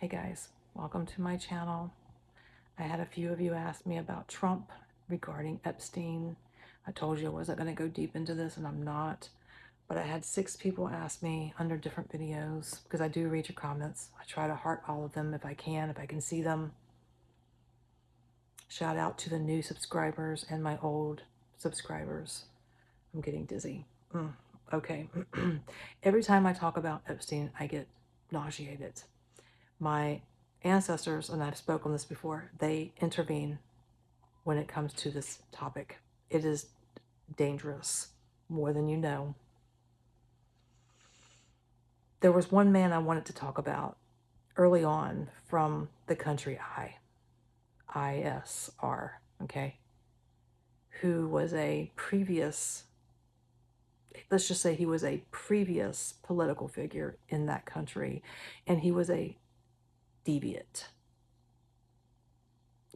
Hey guys, welcome to my channel. I had a few of you ask me about Trump regarding Epstein. I told you I wasn't going to go deep into this, and I'm not. But I had 6 people ask me under different videos, because I do read your comments. I try to heart all of them if I can see them. Shout out to the new subscribers and my old subscribers. I'm getting dizzy. Okay. Every time I talk about Epstein, I get nauseated. My ancestors, and I've spoken on this before, they intervene when it comes to this topic. It is dangerous, more than you know. There was one man I wanted to talk about early on from the country ISR, okay, who was a previous, let's just say he was a previous political figure in that country, and he was a deviant,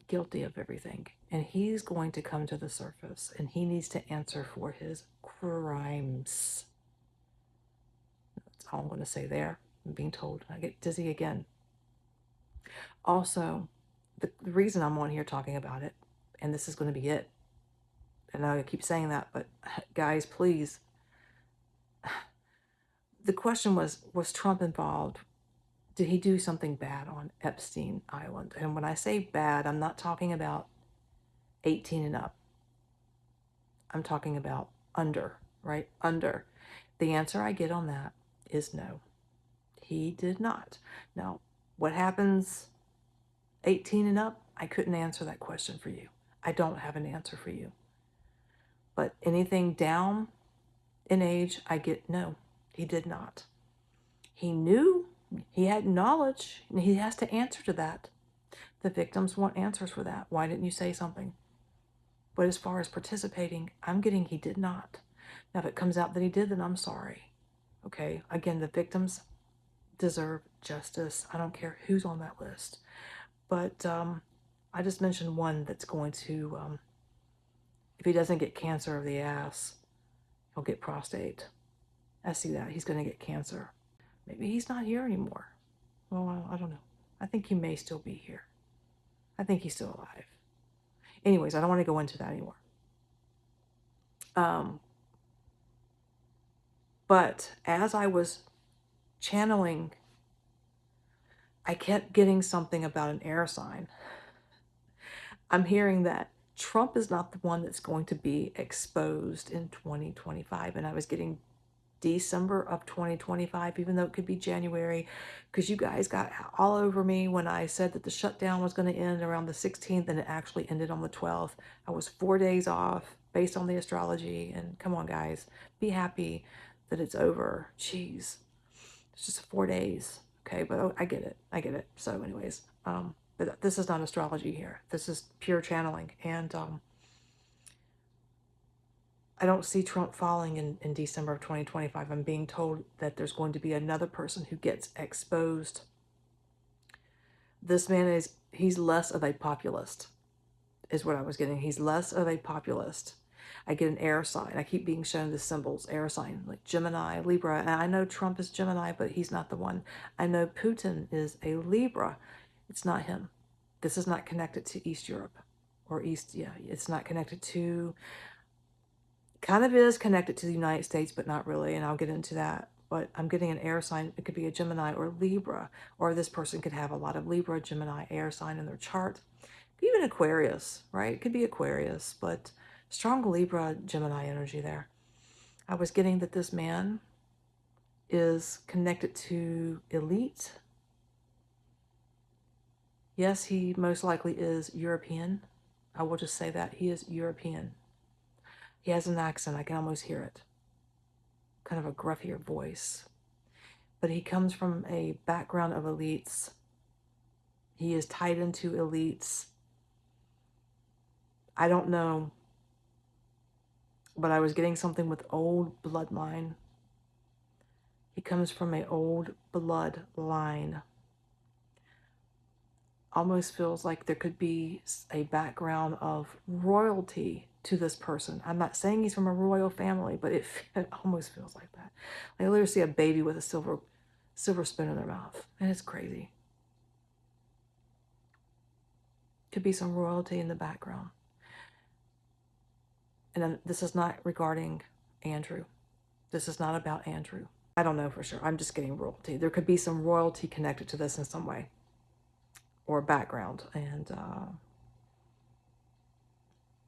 guilty of everything. And he's going to come to the surface, and he needs to answer for his crimes. That's all I'm going to say there. I'm being told. I get dizzy again. Also, the reason I'm on here talking about it, and this is going to be it, and I keep saying that, but guys, please. The question was Trump involved? Did he do something bad on Epstein Island? And when I say bad, I'm not talking about 18 and up. I'm talking about under, right? Under. The answer I get on that is no. He did not. Now, what happens 18 and up? I couldn't answer that question for you. I don't have an answer for you. But anything down in age, I get no. He did not. He knew, he had knowledge, and he has to answer to that. The victims want answers for that. Why didn't you say something? But as far as participating, I'm getting he did not. Now, if it comes out that he did, then I'm sorry. Okay? Again, the victims deserve justice. I don't care who's on that list. But I just mentioned one that's going to, if he doesn't get cancer of the ass, he'll get prostate. I see that. He's going to get cancer. Maybe he's not here anymore. Well, I don't know. I think he may still be here. I think he's still alive. Anyways, I don't want to go into that anymore. But as I was channeling, I kept getting something about an air sign. I'm hearing that Trump is not the one that's going to be exposed in 2025. And I was getting December of 2025, even though it could be January, because you guys got all over me when I said that the shutdown was going to end around the 16th, and it actually ended on the 12th. I was 4 days off based on the astrology, and come on, guys, be happy that it's over. Jeez, it's just 4 days, okay? But I get it. I get it. So anyways, but this is not astrology here. This is pure channeling, and I don't see Trump falling in December of 2025. I'm being told that there's going to be another person who gets exposed. This man he's less of a populist, is what I was getting. He's less of a populist. I get an air sign. I keep being shown the symbols, air sign, like Gemini, Libra. And I know Trump is Gemini, but he's not the one. I know Putin is a Libra. It's not him. This is not connected to East Europe or East, yeah, it's not connected to, kind of is connected to the United States, but not really, and I'll get into that. But I'm getting an air sign. It could be a Gemini or Libra, or this person could have a lot of Libra, Gemini, air sign in their chart. Even Aquarius, right? It could be Aquarius, but strong Libra, Gemini energy there. I was getting that this man is connected to elite. Yes, he most likely is European. I will just say that. He is European. He has an accent. I can almost hear it. Kind of a gruffier voice. But he comes from a background of elites. He is tied into elites. I don't know, but I was getting something with old bloodline. He comes from an old bloodline. Almost feels like there could be a background of royalty to this person. I'm not saying he's from a royal family, but it almost feels like that. I literally see a baby with a silver spoon in their mouth, and it's crazy. Could be some royalty in the background. And then this is not regarding Andrew. This is not about Andrew. I don't know for sure. I'm just getting royalty. There could be some royalty connected to this in some way or background. And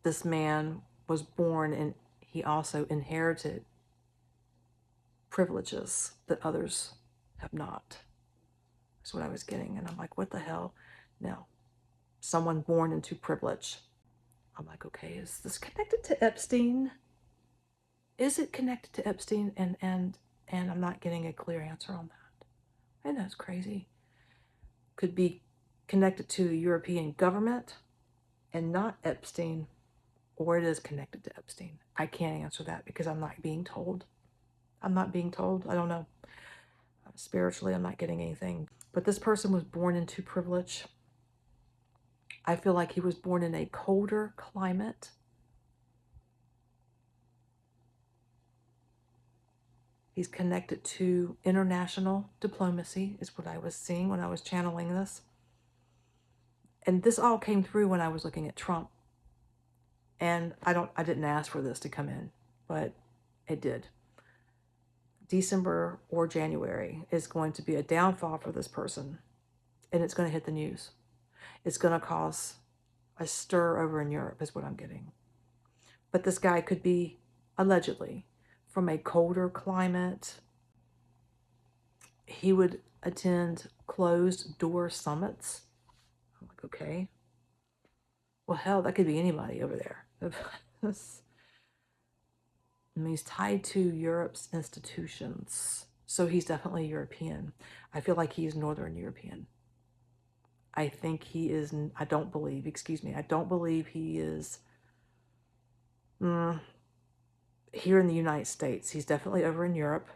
this man was born and he also inherited privileges that others have not. That's what I was getting. And I'm like, what the hell? No. Someone born into privilege. I'm like, okay, is this connected to Epstein? Is it connected to Epstein? And I'm not getting a clear answer on that. I know it's crazy. Could be connected to the European government and not Epstein, or it is connected to Epstein. I can't answer that because I'm not being told. I'm not being told. I don't know. Spiritually, I'm not getting anything. But this person was born into privilege. I feel like he was born in a colder climate. He's connected to international diplomacy, is what I was seeing when I was channeling this. And this all came through when I was looking at Trump. And I didn't ask for this to come in, but it did. December or January is going to be a downfall for this person, and it's going to hit the news. It's going to cause a stir over in Europe, is what I'm getting. But this guy could be, allegedly, from a colder climate. He would attend closed door summits. I'm like, okay. Well, hell, that could be anybody over there. I mean, he's tied to Europe's institutions. So he's definitely European. I feel like he's Northern European. I think he is, I don't believe he is here in the United States. He's definitely over in Europe.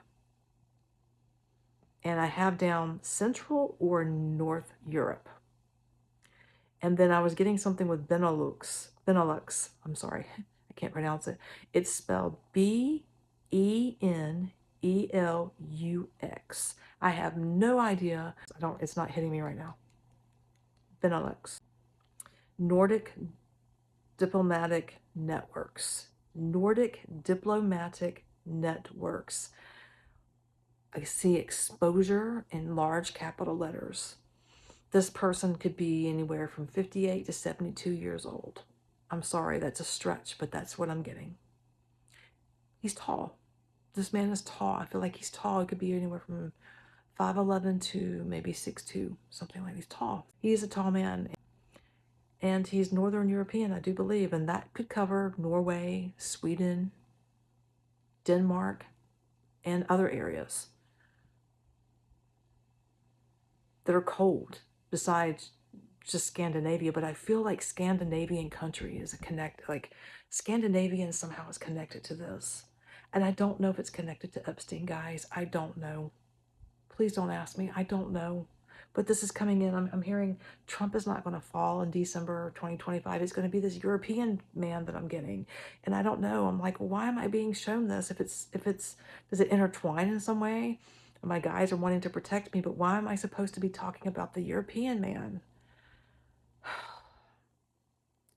And I have down Central or North Europe. And then I was getting something with Benelux. I'm sorry, I can't pronounce it. It's spelled Benelux. I have no idea. It's not hitting me right now. Benelux. Nordic Diplomatic Networks. Nordic Diplomatic Networks. I see exposure in large capital letters. This person could be anywhere from 58 to 72 years old. I'm sorry, that's a stretch, but that's what I'm getting. He's tall. This man is tall. I feel like he's tall. He could be anywhere from 5'11 to maybe 6'2", something like that. He's tall. He is a tall man. And he's Northern European, I do believe. And that could cover Norway, Sweden, Denmark, and other areas that are cold besides just Scandinavia. But I feel like Scandinavian country is Scandinavian somehow is connected to this. And I don't know if it's connected to Epstein, guys. I don't know. Please don't ask me. I don't know. But this is coming in. I'm hearing Trump is not going to fall in December 2025. It's going to be this European man that I'm getting. And I don't know. I'm like, well, why am I being shown this? Does it intertwine in some way? My guys are wanting to protect me, but why am I supposed to be talking about the European man?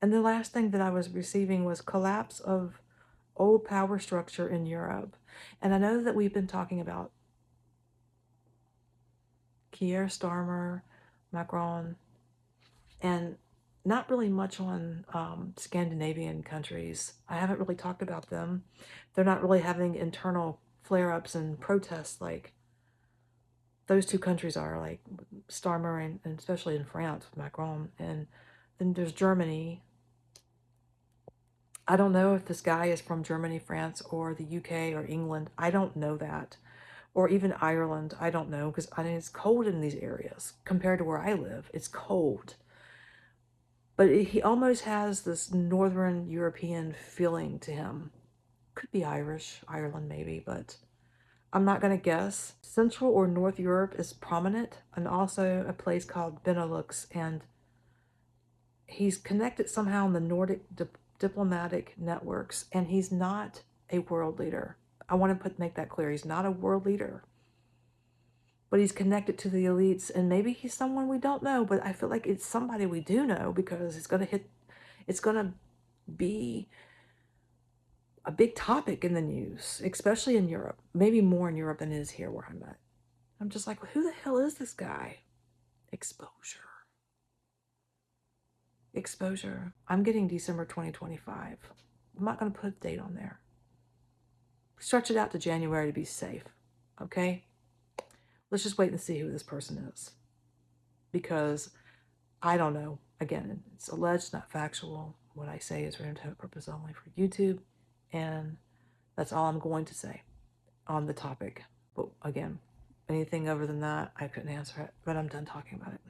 And the last thing that I was receiving was collapse of old power structure in Europe. And I know that we've been talking about Keir Starmer, Macron, and not really much on Scandinavian countries. I haven't really talked about them. They're not really having internal flare-ups and protests like those two countries are, like Starmer and especially in France with Macron. And then there's Germany. I don't know if this guy is from Germany, France, or the UK or England. I don't know that. Or even Ireland. I don't know, because I mean, it's cold in these areas compared to where I live. It's cold. But he almost has this Northern European feeling to him. Could be Irish, Ireland maybe, but I'm not going to guess. Central or North Europe is prominent, and also a place called Benelux, and he's connected somehow in the Nordic diplomatic networks, and he's not a world leader. I want to make that clear. He's not a world leader. but he's connected to the elites, and maybe he's someone we don't know, but I feel like it's somebody we do know, because it's going to be a big topic in the news, especially in Europe, maybe more in Europe than it is here where I'm at. I'm just like, who the hell is this guy? Exposure. Exposure. I'm getting December 2025. I'm not going to put a date on there. Stretch it out to January to be safe. Okay? Let's just wait and see who this person is. Because I don't know. Again, it's alleged, not factual. What I say is for entertainment purpose only for YouTube. And that's all I'm going to say on the topic. But again, anything other than that, I couldn't answer it. But I'm done talking about it.